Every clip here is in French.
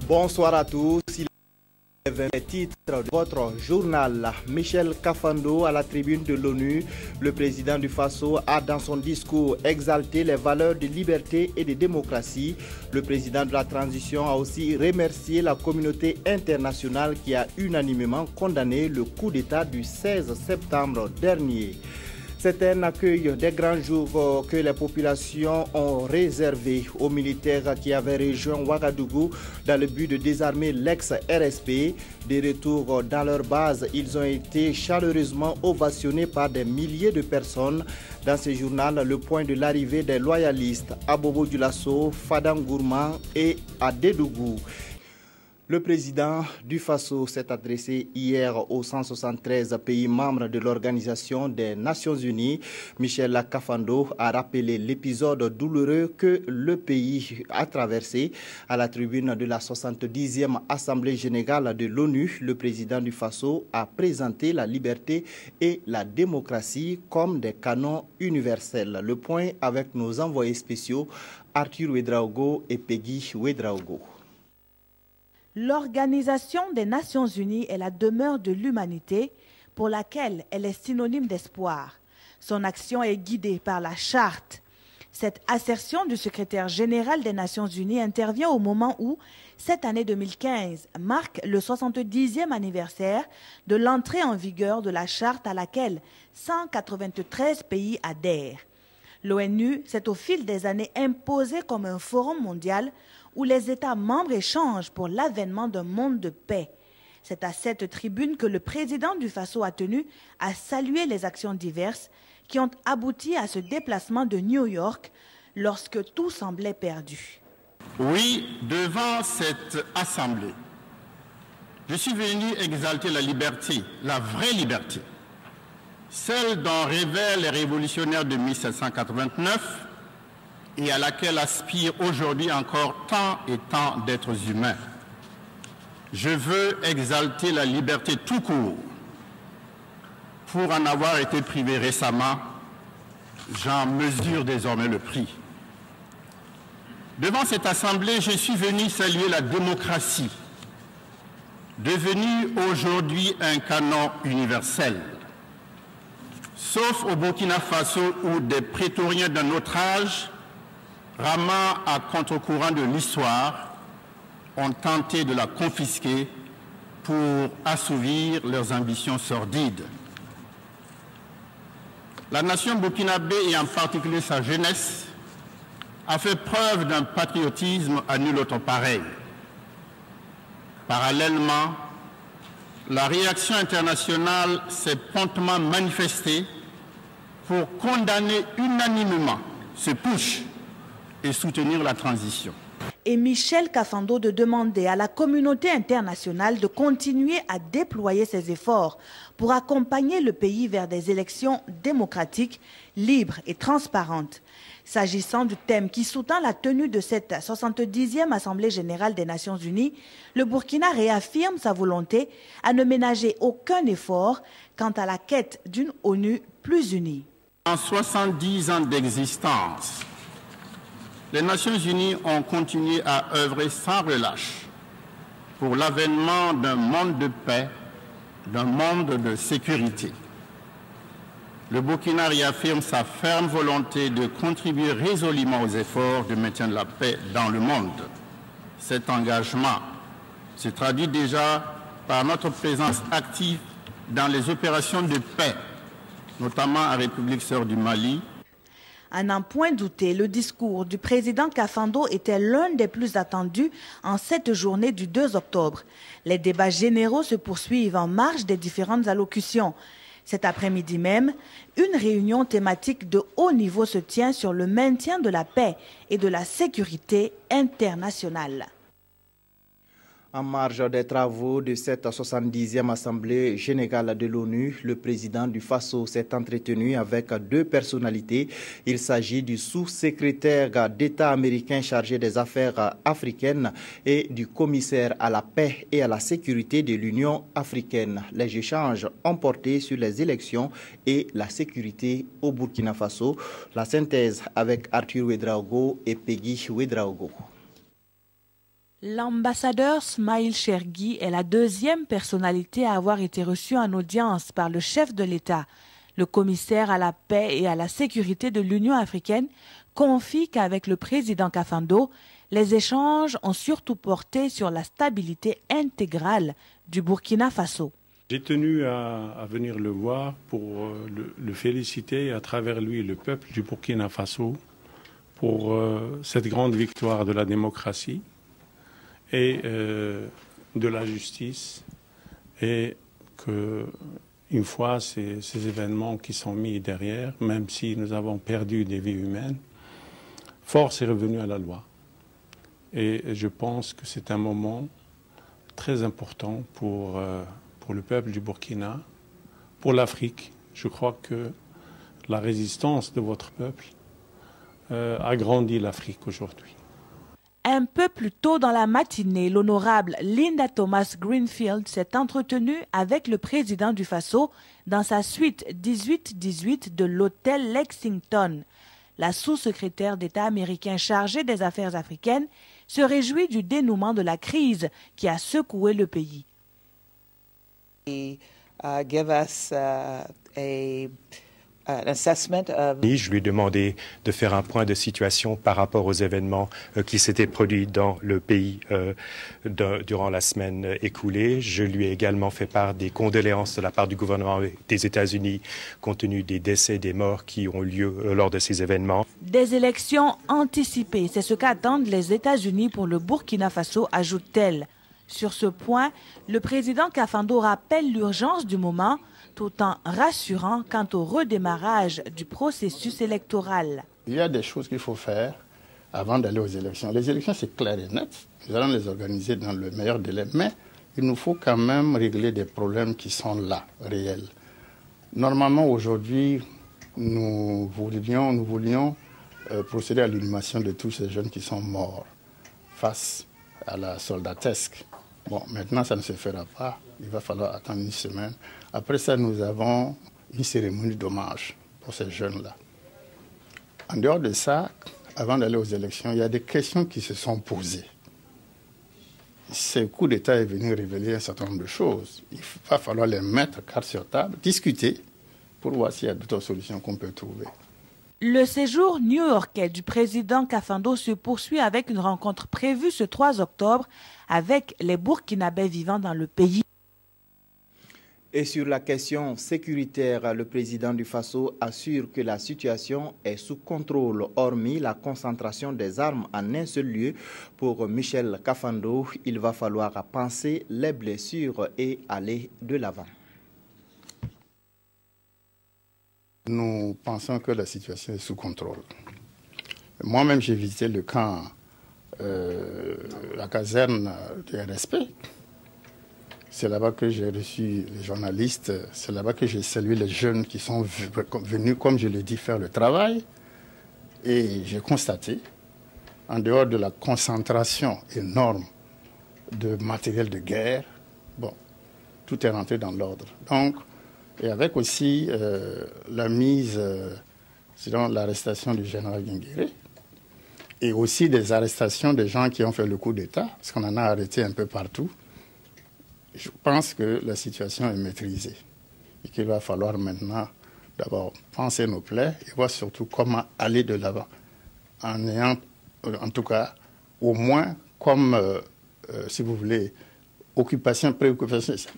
Bonsoir à tous. Les titres de votre journal. Michel Kafando à la tribune de l'ONU. Le président du Faso a dans son discours exalté les valeurs de liberté et de démocratie. Le président de la transition a aussi remercié la communauté internationale qui a unanimement condamné le coup d'État du 16 septembre dernier. C'est un accueil des grands jours que les populations ont réservé aux militaires qui avaient rejoint Ouagadougou dans le but de désarmer l'ex-RSP. De retour dans leur base, ils ont été chaleureusement ovationnés par des milliers de personnes. Dans ce journal, le point de l'arrivée des loyalistes à Bobo Dioulasso, Fadangourma et à Dédougou. Le président du Faso s'est adressé hier aux 173 pays membres de l'Organisation des Nations Unies. Michel Kafando a rappelé l'épisode douloureux que le pays a traversé. À la tribune de la 70e Assemblée générale de l'ONU, le président du Faso a présenté la liberté et la démocratie comme des canons universels. Le point avec nos envoyés spéciaux Arthur Ouedraogo et Peggy Ouedraogo. L'Organisation des Nations Unies est la demeure de l'humanité pour laquelle elle est synonyme d'espoir. Son action est guidée par la charte. Cette assertion du secrétaire général des Nations Unies intervient au moment où cette année 2015 marque le 70e anniversaire de l'entrée en vigueur de la charte à laquelle 193 pays adhèrent. L'ONU s'est au fil des années imposée comme un forum mondial où les États membres échangent pour l'avènement d'un monde de paix. C'est à cette tribune que le président du Faso a tenu à saluer les actions diverses qui ont abouti à ce déplacement de New York lorsque tout semblait perdu. Oui, devant cette assemblée, je suis venu exalter la liberté, la vraie liberté, celle dont rêvaient les révolutionnaires de 1789, et à laquelle aspirent aujourd'hui encore tant et tant d'êtres humains. Je veux exalter la liberté tout court. Pour en avoir été privé récemment, j'en mesure désormais le prix. Devant cette assemblée, je suis venu saluer la démocratie, devenue aujourd'hui un canon universel. Sauf au Burkina Faso où des prétoriens d'un autre âge, ramant à contre-courant de l'histoire, ont tenté de la confisquer pour assouvir leurs ambitions sordides. La nation burkinabé, et en particulier sa jeunesse, a fait preuve d'un patriotisme à nul autre pareil. Parallèlement, la réaction internationale s'est promptement manifestée pour condamner unanimement ce putsch et soutenir la transition. Et Michel Kafando de demander à la communauté internationale de continuer à déployer ses efforts pour accompagner le pays vers des élections démocratiques, libres et transparentes. S'agissant du thème qui sous-tend la tenue de cette 70e Assemblée générale des Nations Unies, le Burkina réaffirme sa volonté à ne ménager aucun effort quant à la quête d'une ONU plus unie. En 70 ans d'existence, les Nations Unies ont continué à œuvrer sans relâche pour l'avènement d'un monde de paix, d'un monde de sécurité. Le Burkina réaffirme sa ferme volonté de contribuer résolument aux efforts de maintien de la paix dans le monde. Cet engagement se traduit déjà par notre présence active dans les opérations de paix, notamment en République sœur du Mali. À n'en point douter, le discours du président Kafando était l'un des plus attendus en cette journée du 2 octobre. Les débats généraux se poursuivent en marge des différentes allocutions. Cet après-midi même, une réunion thématique de haut niveau se tient sur le maintien de la paix et de la sécurité internationale. En marge des travaux de cette 70e Assemblée générale de l'ONU, le président du Faso s'est entretenu avec deux personnalités. Il s'agit du sous-secrétaire d'État américain chargé des affaires africaines et du commissaire à la paix et à la sécurité de l'Union africaine. Les échanges ont porté sur les élections et la sécurité au Burkina Faso. La synthèse avec Arthur Ouedraogo et Peggy Ouedraogo. L'ambassadeur Smaïl Chergui est la deuxième personnalité à avoir été reçue en audience par le chef de l'État. Le commissaire à la paix et à la sécurité de l'Union africaine confie qu'avec le président Kafando, les échanges ont surtout porté sur la stabilité intégrale du Burkina Faso. J'ai tenu à venir le voir pour le féliciter et à travers lui le peuple du Burkina Faso pour cette grande victoire de la démocratie et de la justice, et qu'une fois ces événements qui sont mis derrière, même si nous avons perdu des vies humaines, force est revenue à la loi. Et je pense que c'est un moment très important pour le peuple du Burkina, pour l'Afrique. Je crois que la résistance de votre peuple a grandi l'Afrique aujourd'hui. Un peu plus tôt dans la matinée, l'honorable Linda Thomas-Greenfield s'est entretenue avec le président du Faso dans sa suite 1818 de l'hôtel Lexington. La sous-secrétaire d'État américain chargée des affaires africaines se réjouit du dénouement de la crise qui a secoué le pays. Je lui ai demandé de faire un point de situation par rapport aux événements qui s'étaient produits dans le pays durant la semaine écoulée. Je lui ai également fait part des condoléances de la part du gouvernement des États-Unis compte tenu des décès, des morts qui ont lieu lors de ces événements. Des élections anticipées, c'est ce qu'attendent les États-Unis pour le Burkina Faso, ajoute-t-elle. Sur ce point, le président Kafando rappelle l'urgence du moment tout en rassurant quant au redémarrage du processus électoral. Il y a des choses qu'il faut faire avant d'aller aux élections. Les élections, c'est clair et net. Nous allons les organiser dans le meilleur délai, mais il nous faut quand même régler des problèmes qui sont là, réels. Normalement, aujourd'hui, nous voulions procéder à l'inhumation de tous ces jeunes qui sont morts face à la soldatesque. Bon, maintenant, ça ne se fera pas. Il va falloir attendre une semaine. Après ça, nous avons une cérémonie d'hommage pour ces jeunes-là. En dehors de ça, avant d'aller aux élections, il y a des questions qui se sont posées. Ce coup d'État est venu révéler un certain nombre de choses. Il va falloir les mettre carte sur table, discuter, pour voir s'il y a d'autres solutions qu'on peut trouver. Le séjour new-yorkais du président Kafando se poursuit avec une rencontre prévue ce 3 octobre avec les Burkinabés vivant dans le pays. Et sur la question sécuritaire, le président du Faso assure que la situation est sous contrôle, hormis la concentration des armes en un seul lieu. Pour Michel Kafando, il va falloir panser les blessures et aller de l'avant. Nous pensons que la situation est sous contrôle. Moi-même, j'ai visité le camp, la caserne du RSP. C'est là-bas que j'ai reçu les journalistes, c'est là-bas que j'ai salué les jeunes qui sont venus, comme je l'ai dit, faire le travail. Et j'ai constaté, en dehors de la concentration énorme de matériel de guerre, bon, tout est rentré dans l'ordre. Donc, et avec aussi la mise, selon l'arrestation du général Guinguéré, et aussi des arrestations des gens qui ont fait le coup d'État, parce qu'on en a arrêté un peu partout. Je pense que la situation est maîtrisée et qu'il va falloir maintenant d'abord penser nos plaies et voir surtout comment aller de l'avant, en ayant, en tout cas, au moins comme, si vous voulez, préoccupation,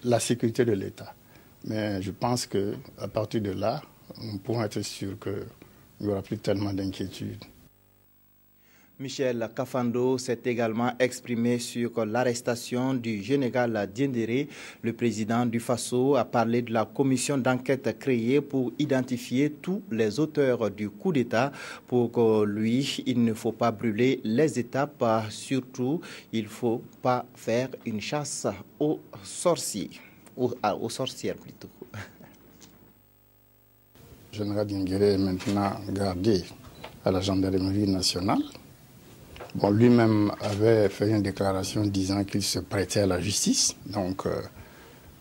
la sécurité de l'État. Mais je pense qu'à partir de là, nous pourrons être sûrs qu'il n'y aura plus tellement d'inquiétudes. Michel Kafando s'est également exprimé sur l'arrestation du général Diendéré. Le président du Faso a parlé de la commission d'enquête créée pour identifier tous les auteurs du coup d'État. Pour lui, il ne faut pas brûler les étapes. Surtout, il ne faut pas faire une chasse aux sorciers. Aux sorcières plutôt. Le général Diendéré est maintenant gardé à la gendarmerie nationale. Bon, lui-même avait fait une déclaration disant qu'il se prêtait à la justice, donc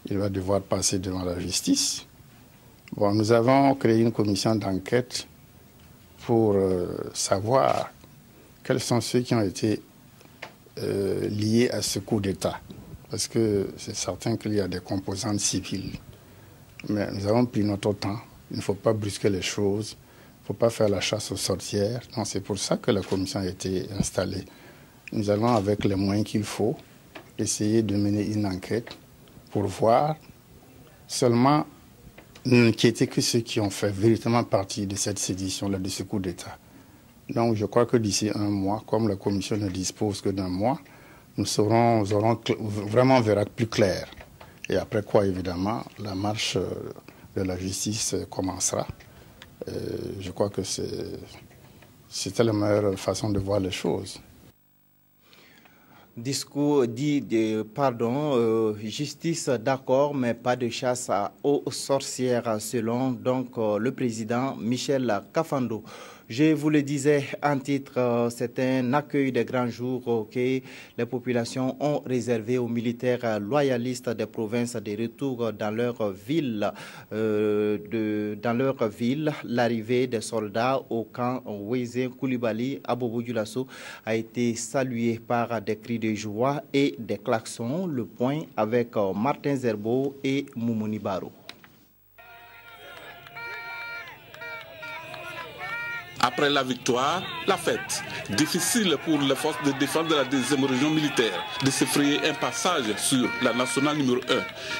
il va devoir passer devant la justice. Bon, nous avons créé une commission d'enquête pour savoir quels sont ceux qui ont été liées à ce coup d'État. Parce que c'est certain qu'il y a des composantes civiles. Mais nous avons pris notre temps. Il ne faut pas brusquer les choses. Il ne faut pas faire la chasse aux sorcières. Donc c'est pour ça que la commission a été installée. Nous allons, avec les moyens qu'il faut, essayer de mener une enquête pour voir seulement qui étaient que ceux qui ont fait véritablement partie de cette sédition-là, de ce coup d'État. Donc je crois que d'ici un mois, comme la commission ne dispose que d'un mois, nous aurons vraiment verra plus clair. Et après quoi, évidemment, la marche de la justice commencera. Je crois que c'était la meilleure façon de voir les choses. Discours dit justice d'accord, mais pas de chasse aux sorcières, selon donc le président Michel Kafando. Je vous le disais en titre, c'est un accueil de grand jour que les populations ont réservé aux militaires loyalistes des provinces de retour dans leur ville. L'arrivée des soldats au camp Wézin Koulibaly à Bobo-Dioulasso a été saluée par des cris de joie et des klaxons. Le point avec Martin Zerbo et Moumouni Baro. Après la victoire, la fête. Difficile pour les forces de défense de la 2e région militaire de se frayer un passage sur la nationale numéro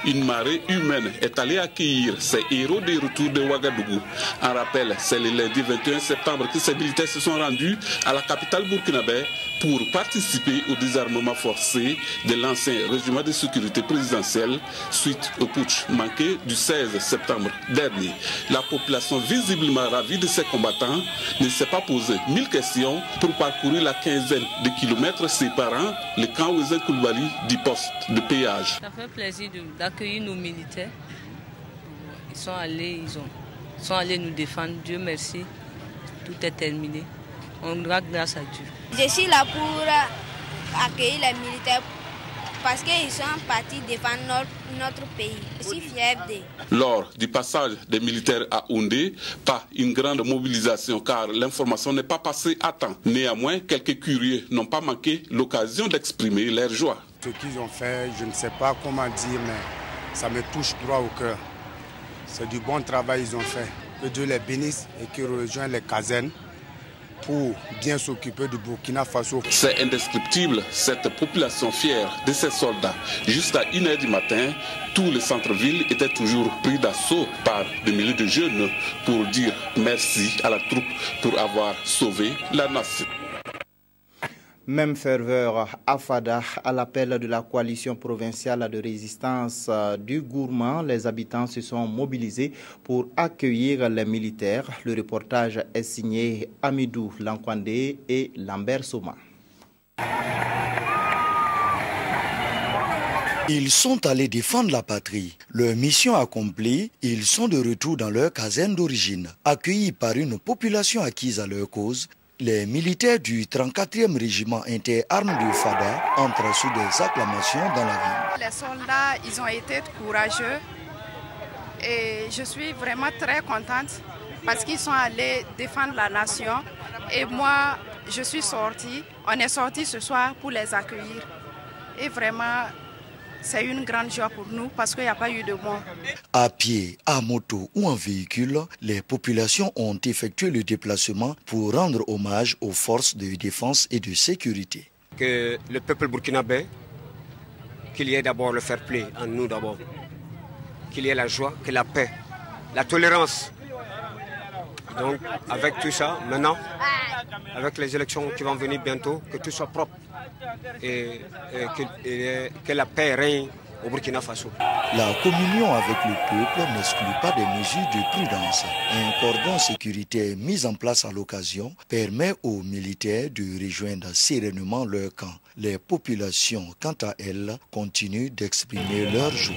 1. Une marée humaine est allée accueillir ces héros des retours de Ouagadougou. En rappel, c'est le lundi 21 septembre que ces militaires se sont rendus à la capitale burkinabé pour participer au désarmement forcé de l'ancien régiment de sécurité présidentielle suite au putsch manqué du 16 septembre dernier. La population visiblement ravie de ces combattants ne s'est pas posé 1000 questions pour parcourir la quinzaine de kilomètres séparant le camp Wézin Koulibaly du poste de péage. Ça fait plaisir d'accueillir nos militaires. Ils sont allés nous défendre. Dieu merci, tout est terminé. On rend grâce à Dieu. Je suis là pour accueillir les militaires parce qu'ils sont partis défendre notre pays. Je suis fière d'eux. Lors du passage des militaires à Oundé, pas une grande mobilisation car l'information n'est pas passée à temps. Néanmoins, quelques curieux n'ont pas manqué l'occasion d'exprimer leur joie. Ce qu'ils ont fait, je ne sais pas comment dire, mais ça me touche droit au cœur. C'est du bon travail qu'ils ont fait. Que Dieu les bénisse et qu'ils rejoignent les casernes pour bien s'occuper du Burkina Faso. C'est indescriptible, cette population fière de ces soldats. Jusqu'à 1h du matin, tout le centre-ville était toujours pris d'assaut par des milliers de jeunes pour dire merci à la troupe pour avoir sauvé la nation. Même ferveur à Fada, à l'appel de la coalition provinciale de résistance du Gourmand, les habitants se sont mobilisés pour accueillir les militaires. Le reportage est signé Amidou Lankwandé et Lambert Soma. Ils sont allés défendre la patrie. Leur mission accomplie, ils sont de retour dans leur caserne d'origine. Accueillis par une population acquise à leur cause, les militaires du 34e régiment interarmes de Fada entrent sous des acclamations dans la ville. Les soldats, ils ont été courageux et je suis vraiment très contente parce qu'ils sont allés défendre la nation et moi, je suis sortie. On est sorti ce soir pour les accueillir et vraiment, c'est une grande joie pour nous parce qu'il n'y a pas eu de mort. À pied, à moto ou en véhicule, les populations ont effectué le déplacement pour rendre hommage aux forces de défense et de sécurité. Que le peuple burkinabé, qu'il y ait d'abord le fair play en nous d'abord, qu'il y ait la joie, que la paix, la tolérance. Donc avec tout ça, maintenant, avec les élections qui vont venir bientôt, que tout soit propre. Et que la paix règne au Burkina Faso. La communion avec le peuple n'exclut pas des mesures de prudence. Un cordon sécuritaire mis en place à l'occasion permet aux militaires de rejoindre sérénement leur camp. Les populations, quant à elles, continuent d'exprimer leur joie.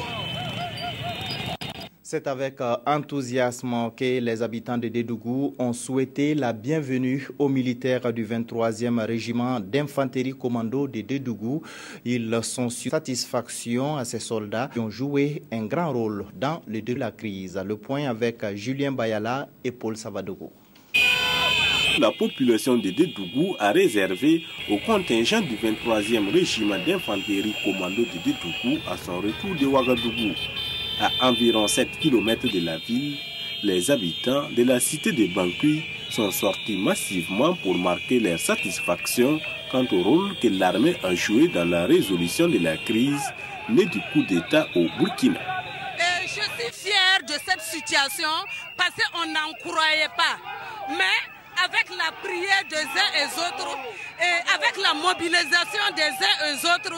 C'est avec enthousiasme que les habitants de Dédougou ont souhaité la bienvenue aux militaires du 23e régiment d'infanterie commando de Dédougou. Ils sont sur satisfaction à ces soldats qui ont joué un grand rôle dans le début de la crise. Le point avec Julien Bayala et Paul Savadogo. la population de Dédougou a réservé au contingent du 23e régiment d'infanterie commando de Dédougou à son retour de Ouagadougou. À environ 7 km de la ville, les habitants de la cité de Bankui sont sortis massivement pour marquer leur satisfaction quant au rôle que l'armée a joué dans la résolution de la crise née du coup d'État au Burkina. Et je suis fière de cette situation parce qu'on n'en croyait pas. Mais avec la prière des uns et des autres et avec la mobilisation des uns et des autres,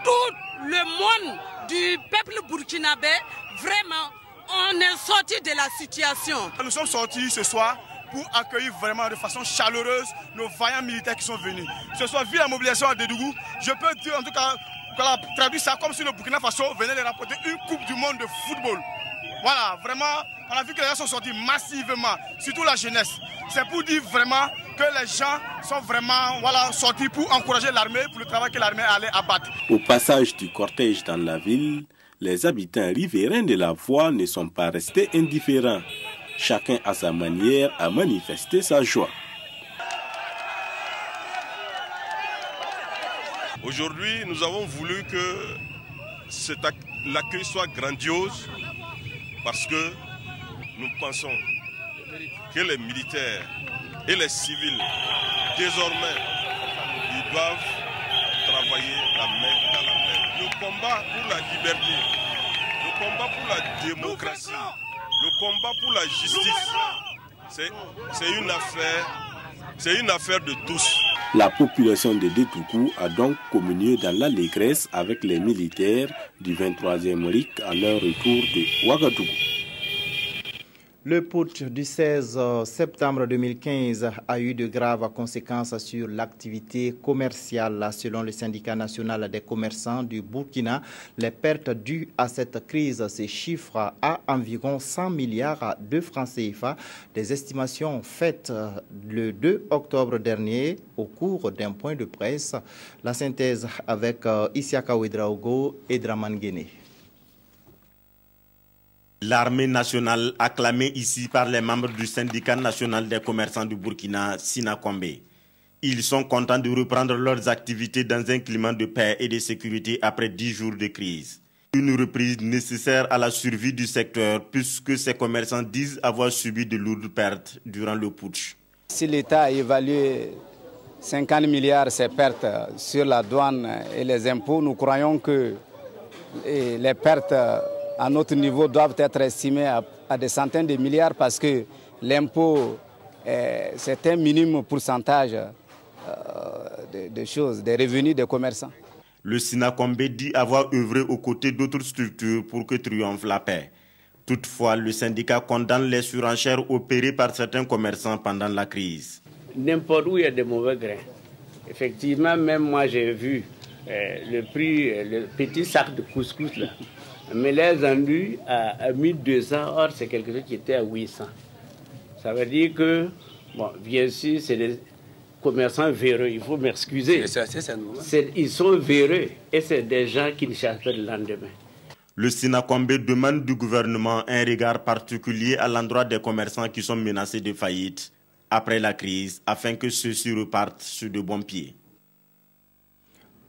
tout le monde du peuple burkinabé, vraiment, on est sorti de la situation. Nous sommes sortis ce soir pour accueillir vraiment de façon chaleureuse nos vaillants militaires qui sont venus. Ce soir, vu la mobilisation à Dédougou, je peux dire en tout cas, traduire ça comme si le Burkina Faso venait de remporter une Coupe du monde de football. Voilà, vraiment, on a vu que les gens sont sortis massivement, surtout la jeunesse. C'est pour dire vraiment que les gens sont vraiment sortis pour encourager l'armée, pour le travail que l'armée allait abattre. Au passage du cortège dans la ville, les habitants riverains de la voie ne sont pas restés indifférents. Chacun à sa manière a manifesté sa joie. Aujourd'hui, nous avons voulu que l'accueil soit grandiose parce que nous pensons que les militaires et les civils, désormais, ils doivent travailler la main dans la main. Le combat pour la liberté, le combat pour la démocratie, le combat pour la justice, c'est une affaire de tous. La population de Dédougou a donc communié dans l'allégresse avec les militaires du 23e RIC à leur retour de Ouagadougou. Le putsch du 16 septembre 2015 a eu de graves conséquences sur l'activité commerciale. Selon le syndicat national des commerçants du Burkina, les pertes dues à cette crise se chiffrent à environ 100 milliards de francs CFA. Des estimations faites le 2 octobre dernier au cours d'un point de presse. La synthèse avec Isiaka Ouedraogo et Draman Guéné. L'armée nationale acclamée ici par les membres du syndicat national des commerçants du Burkina, Sinakombe. Ils sont contents de reprendre leurs activités dans un climat de paix et de sécurité après 10 jours de crise. Une reprise nécessaire à la survie du secteur puisque ces commerçants disent avoir subi de lourdes pertes durant le putsch. Si l'État a évalué 50 milliards ces pertes sur la douane et les impôts, nous croyons que les pertes à notre niveau doivent être estimés à des centaines de milliards parce que l'impôt, c'est un minime pourcentage des revenus des commerçants. Le Sinakombe dit avoir œuvré aux côtés d'autres structures pour que triomphe la paix. Toutefois, le syndicat condamne les surenchères opérées par certains commerçants pendant la crise. N'importe où il y a des mauvais grains. Effectivement, même moi j'ai vu le prix, le petit sac de couscous là. Mais les vendus à 1200, or c'est quelque chose qui était à 800. Ça veut dire que, bon, bien sûr, c'est des commerçants véreux, il faut m'excuser. Ils sont véreux et c'est des gens qui ne cherchent pas le lendemain. Le Sinakombe demande du gouvernement un regard particulier à l'endroit des commerçants qui sont menacés de faillite après la crise afin que ceux-ci repartent sur de bons pieds.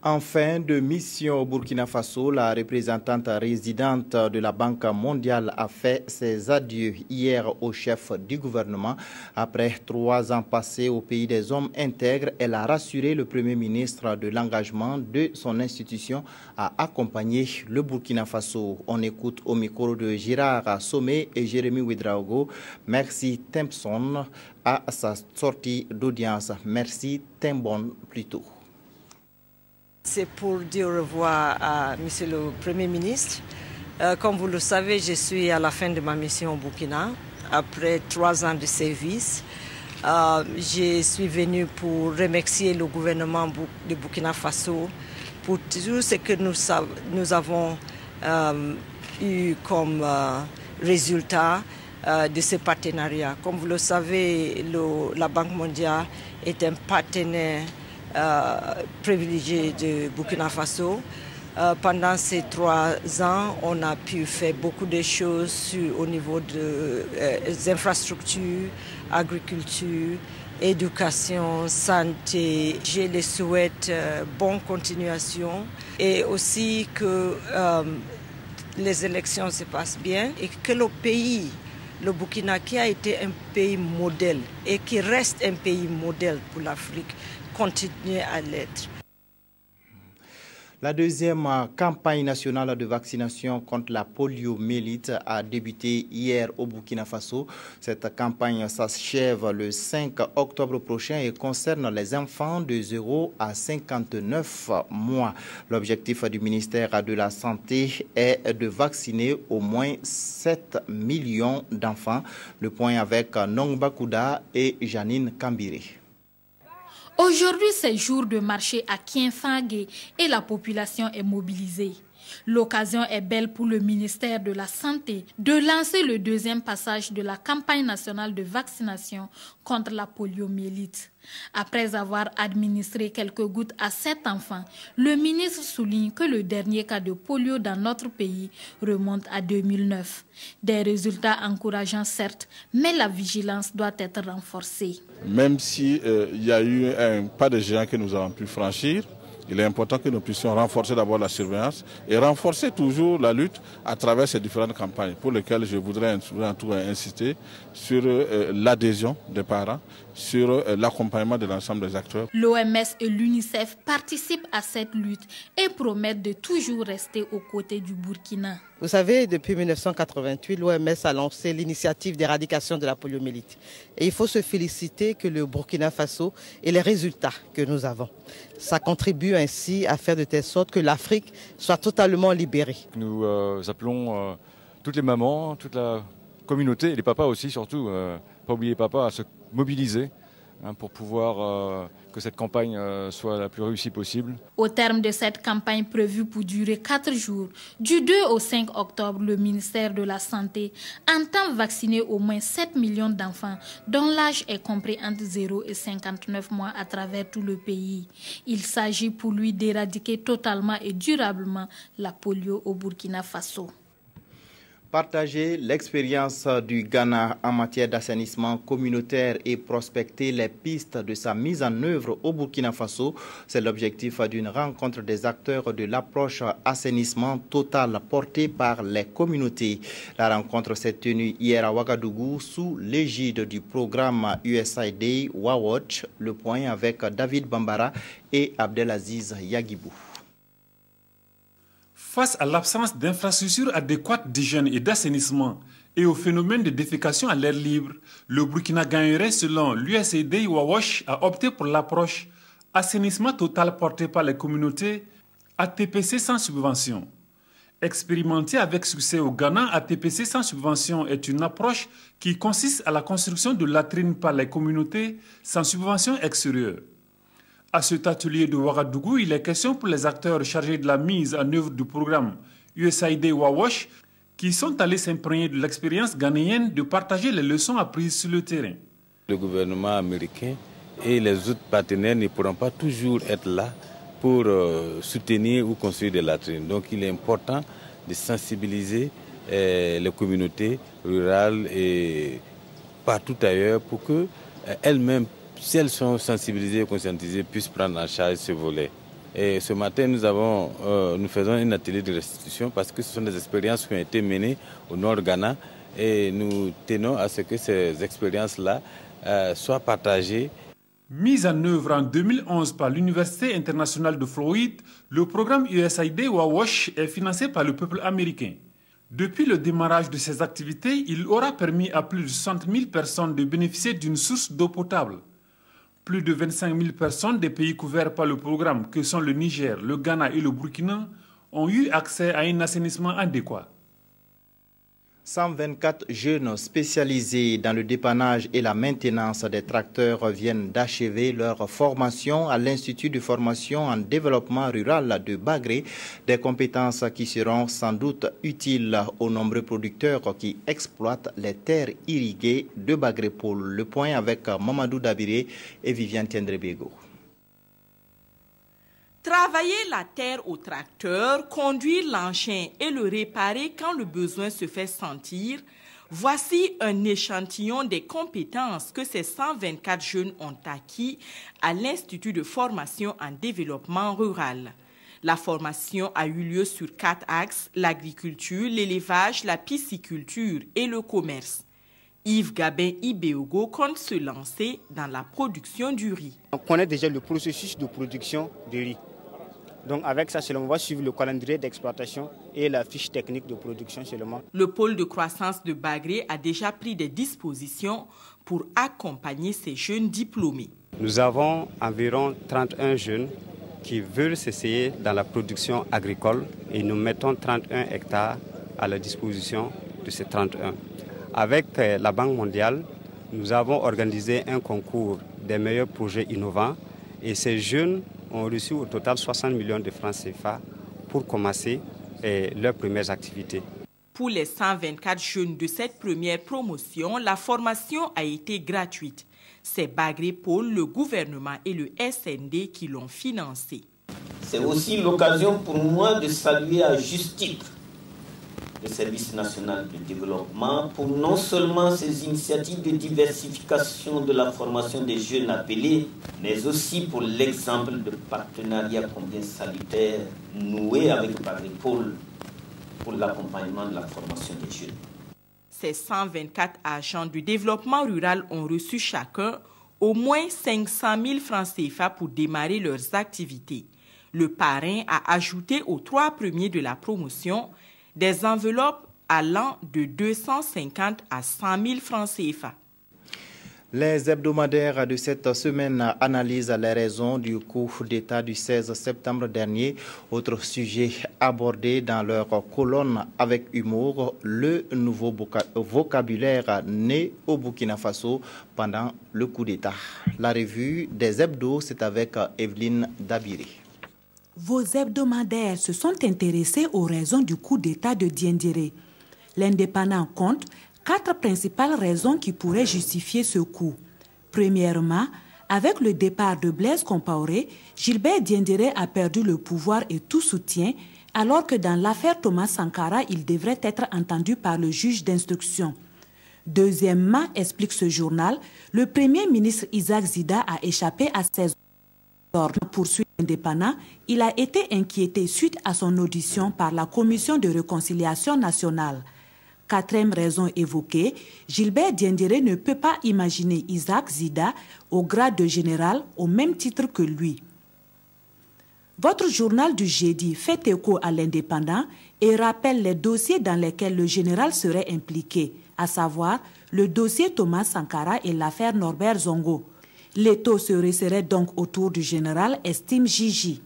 En fin de mission au Burkina Faso, la représentante résidente de la Banque mondiale a fait ses adieux hier au chef du gouvernement. Après 3 ans passés au pays des hommes intègres, elle a rassuré le Premier ministre de l'engagement de son institution à accompagner le Burkina Faso. On écoute au micro de Gérard Sommet et Jérémy Ouedraogo. Merci Tempson à sa sortie d'audience. Merci Tembon plutôt. C'est pour dire au revoir à Monsieur le Premier ministre. Comme vous le savez, je suis à la fin de ma mission au Burkina. Après 3 ans de service, je suis venu pour remercier le gouvernement de Burkina Faso pour tout ce que nous avons eu comme résultat de ce partenariat. Comme vous le savez, la Banque mondiale est un partenaire privilégié de Burkina Faso. Pendant ces 3 ans, on a pu faire beaucoup de choses au niveau des infrastructures, agriculture, éducation, santé. Je les souhaite bonne continuation et aussi que les élections se passent bien et que le pays, le Burkina, qui a été un pays modèle et qui reste un pays modèle pour l'Afrique, continue à l'être. La deuxième campagne nationale de vaccination contre la poliomyélite a débuté hier au Burkina Faso. Cette campagne s'achève le 5 octobre prochain et concerne les enfants de 0 à 59 mois. L'objectif du ministère de la Santé est de vacciner au moins 7 millions d'enfants. Le point avec Nongba Kouda et Janine Kambiré. Aujourd'hui, c'est jour de marché à Kienfangé et la population est mobilisée. L'occasion est belle pour le ministère de la Santé de lancer le deuxième passage de la campagne nationale de vaccination contre la poliomyélite. Après avoir administré quelques gouttes à 7 enfants, le ministre souligne que le dernier cas de polio dans notre pays remonte à 2009. Des résultats encourageants certes, mais la vigilance doit être renforcée. Même s'il y a eu un pas de géant que nous avons pu franchir, il est important que nous puissions renforcer d'abord la surveillance et renforcer toujours la lutte à travers ces différentes campagnes pour lesquelles je voudrais en tout insister sur l'adhésion des parents, sur l'accompagnement de l'ensemble des acteurs. L'OMS et l'UNICEF participent à cette lutte et promettent de toujours rester aux côtés du Burkina. Vous savez, depuis 1988, l'OMS a lancé l'initiative d'éradication de la poliomyélite. Et il faut se féliciter que le Burkina Faso ait les résultats que nous avons. Ça contribue ainsi à faire de telle sorte que l'Afrique soit totalement libérée. Nous appelons toutes les mamans, toute la communauté, et les papas aussi surtout, pas oublier les papas, à se mobiliser pour pouvoir que cette campagne soit la plus réussie possible. Au terme de cette campagne prévue pour durer 4 jours, du 2 au 5 octobre, le ministère de la Santé entend vacciner au moins 7 millions d'enfants dont l'âge est compris entre 0 et 59 mois à travers tout le pays. Il s'agit pour lui d'éradiquer totalement et durablement la polio au Burkina Faso. Partager l'expérience du Ghana en matière d'assainissement communautaire et prospecter les pistes de sa mise en œuvre au Burkina Faso, c'est l'objectif d'une rencontre des acteurs de l'approche assainissement total portée par les communautés. La rencontre s'est tenue hier à Ouagadougou sous l'égide du programme USAID WAWATCH. Le point avec David Bambara et Abdelaziz Yagibou. Face à l'absence d'infrastructures adéquates d'hygiène et d'assainissement et au phénomène de défécation à l'air libre, le Burkina gagnerait, selon l'USAID WAWATCH, a opté pour l'approche assainissement total portée par les communautés, ATPC sans subvention. Expérimentée avec succès au Ghana, ATPC sans subvention est une approche qui consiste à la construction de latrines par les communautés sans subvention extérieure. À cet atelier de Ouagadougou, il est question pour les acteurs chargés de la mise en œuvre du programme USAID WAWATCH qui sont allés s'imprégner de l'expérience ghanéenne de partager les leçons apprises sur le terrain. Le gouvernement américain et les autres partenaires ne pourront pas toujours être là pour soutenir ou construire des latrines. Donc il est important de sensibiliser les communautés rurales et partout ailleurs pour qu'elles-mêmes, si elles sont sensibilisées et conscientisées, puissent prendre en charge ce volet. Et ce matin, nous faisons un atelier de restitution parce que ce sont des expériences qui ont été menées au nord Ghana et nous tenons à ce que ces expériences-là soient partagées. Mise en œuvre en 2011 par l'Université internationale de Floride, le programme USAID WAWATCH est financé par le peuple américain. Depuis le démarrage de ces activités, il aura permis à plus de 60 000 personnes de bénéficier d'une source d'eau potable. Plus de 25 000 personnes des pays couverts par le programme, que sont le Niger, le Ghana et le Burkina, ont eu accès à un assainissement adéquat. 124 jeunes spécialisés dans le dépannage et la maintenance des tracteurs viennent d'achever leur formation à l'Institut de formation en développement rural de Bagré, des compétences qui seront sans doute utiles aux nombreux producteurs qui exploitent les terres irriguées de Bagré. Pour le point avec Mamadou Dabiré et Viviane Tiendrebego. Travailler la terre au tracteur, conduire l'engin et le réparer quand le besoin se fait sentir, Voici un échantillon des compétences que ces 124 jeunes ont acquis à l'Institut de formation en développement rural. La formation a eu lieu sur 4 axes, l'agriculture, l'élevage, la pisciculture et le commerce. Yves Gabin Ibeogo compte se lancer dans la production du riz. On connaît déjà le processus de production du riz. Donc avec ça seulement, on va suivre le calendrier d'exploitation et la fiche technique de production seulement. Le pôle de croissance de Bagré a déjà pris des dispositions pour accompagner ces jeunes diplômés. Nous avons environ 31 jeunes qui veulent s'essayer dans la production agricole et nous mettons 31 hectares à la disposition de ces 31. Avec la Banque mondiale, nous avons organisé un concours des meilleurs projets innovants et ces jeunes ont reçu au total 60 millions de francs CFA pour commencer leurs premières activités. Pour les 124 jeunes de cette première promotion, la formation a été gratuite. C'est Bagré Pôle, le gouvernement et le SND qui l'ont financé. C'est aussi l'occasion pour moi de saluer à juste titre le Service national de développement pour non seulement ses initiatives de diversification de la formation des jeunes appelés, mais aussi pour l'exemple de partenariat combien salutaire noué avec Bagré Pôle pour l'accompagnement de la formation des jeunes. Ces 124 agents du développement rural ont reçu chacun au moins 500 000 francs CFA pour démarrer leurs activités. Le parrain a ajouté aux 3 premiers de la promotion des enveloppes allant de 250 à 100 000 francs CFA. Les hebdomadaires de cette semaine analysent les raisons du coup d'État du 16 septembre dernier. Autre sujet abordé dans leur colonne avec humour, le nouveau vocabulaire né au Burkina Faso pendant le coup d'État. La revue des hebdos, c'est avec Evelyne Dabiré. Vos hebdomadaires se sont intéressés aux raisons du coup d'État de Diendéré. L'Indépendant compte 4 principales raisons qui pourraient justifier ce coup. Premièrement, avec le départ de Blaise Compaoré, Gilbert Diendéré a perdu le pouvoir et tout soutien, alors que dans l'affaire Thomas Sankara, il devrait être entendu par le juge d'instruction. Deuxièmement, explique ce journal, le Premier ministre Isaac Zida a échappé à ses ordres. Poursuit l'Indépendant, il a été inquiété suite à son audition par la Commission de réconciliation nationale. 4e raison évoquée, Gilbert Diendéré ne peut pas imaginer Isaac Zida au grade de général au même titre que lui. Votre journal du jeudi fait écho à l'Indépendant et rappelle les dossiers dans lesquels le général serait impliqué, à savoir le dossier Thomas Sankara et l'affaire Norbert Zongo. L'étau se resserrait donc autour du général, estime Gigi.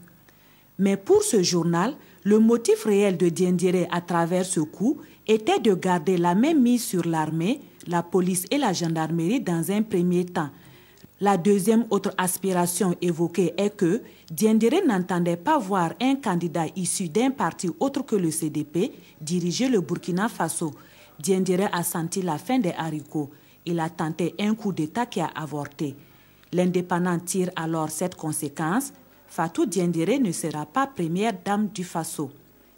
Mais pour ce journal, le motif réel de Diendéré à travers ce coup était de garder la même mise sur l'armée, la police et la gendarmerie dans un premier temps. La deuxième autre aspiration évoquée est que Diendéré n'entendait pas voir un candidat issu d'un parti autre que le CDP diriger le Burkina Faso. Diendéré a senti la fin des haricots. Il a tenté un coup d'État qui a avorté. L'Indépendant tire alors cette conséquence. Fatou Diendéré ne sera pas première dame du Faso.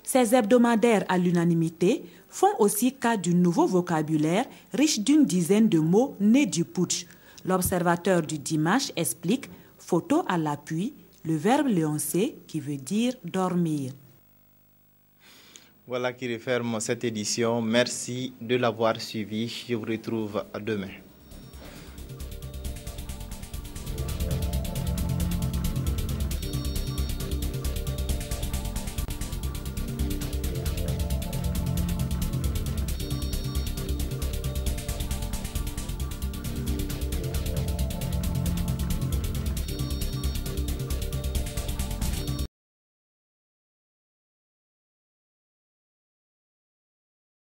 Ces hebdomadaires à l'unanimité font aussi cas du nouveau vocabulaire riche d'une dizaine de mots nés du putsch. L'Observateur du dimanche explique, photo à l'appui, le verbe léoncé qui veut dire dormir. Voilà qui referme cette édition. Merci de l'avoir suivi. Je vous retrouve demain.